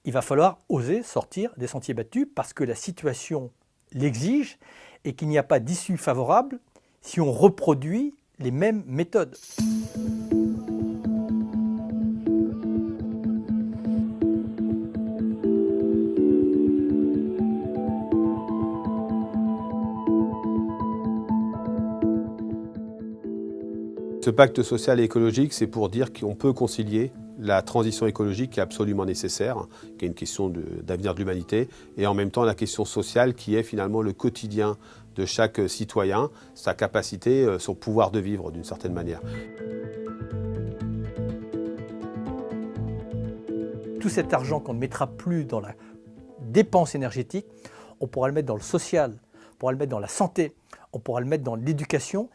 il va falloir oser sortir des sentiers battus parce que la situation l'exige et qu'il n'y a pas d'issue favorable si on reproduit les mêmes méthodes. Ce pacte social et écologique, c'est pour dire qu'on peut concilier la transition écologique qui est absolument nécessaire, qui est une question d'avenir de l'humanité, et en même temps la question sociale qui est finalement le quotidien de chaque citoyen, sa capacité, son pouvoir de vivre d'une certaine manière. Tout cet argent qu'on ne mettra plus dans la dépense énergétique, on pourra le mettre dans le social, on pourra le mettre dans la santé, on pourra le mettre dans l'éducation,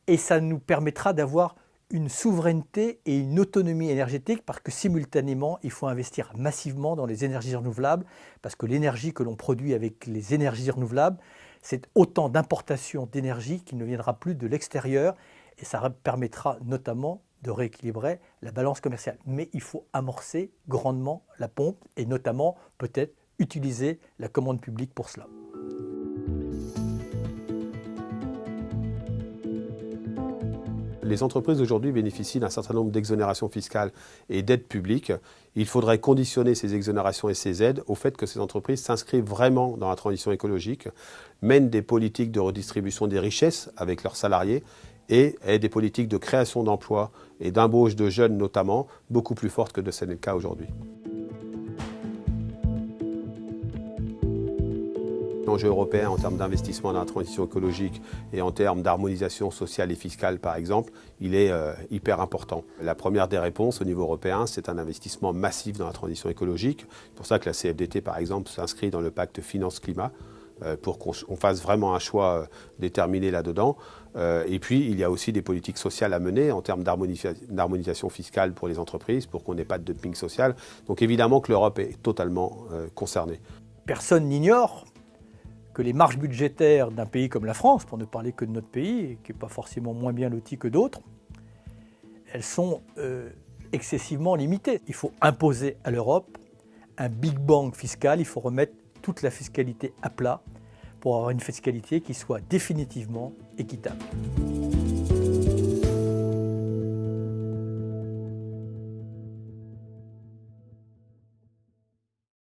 et ça nous permettra d'avoir une souveraineté et une autonomie énergétique parce que simultanément, il faut investir massivement dans les énergies renouvelables parce que l'énergie que l'on produit avec les énergies renouvelables, c'est autant d'importation d'énergie qui ne viendra plus de l'extérieur et ça permettra notamment de rééquilibrer la balance commerciale. Mais il faut amorcer grandement la pompe et notamment peut-être utiliser la commande publique pour cela. Les entreprises aujourd'hui bénéficient d'un certain nombre d'exonérations fiscales et d'aides publiques. Il faudrait conditionner ces exonérations et ces aides au fait que ces entreprises s'inscrivent vraiment dans la transition écologique, mènent des politiques de redistribution des richesses avec leurs salariés et aient des politiques de création d'emplois et d'embauche de jeunes notamment beaucoup plus fortes que ce n'est le cas aujourd'hui. L'enjeu européen en termes d'investissement dans la transition écologique et en termes d'harmonisation sociale et fiscale, par exemple, il est hyper important. La première des réponses au niveau européen, c'est un investissement massif dans la transition écologique. C'est pour ça que la CFDT, par exemple, s'inscrit dans le pacte finance-climat pour qu'on fasse vraiment un choix déterminé là-dedans. Et puis, il y a aussi des politiques sociales à mener en termes d'harmonisation fiscale pour les entreprises, pour qu'on n'ait pas de dumping social. Donc évidemment que l'Europe est totalement concernée. Personne n'ignore que les marges budgétaires d'un pays comme la France, pour ne parler que de notre pays, qui n'est pas forcément moins bien loti que d'autres, elles sont excessivement limitées. Il faut imposer à l'Europe un Big Bang fiscal, il faut remettre toute la fiscalité à plat pour avoir une fiscalité qui soit définitivement équitable.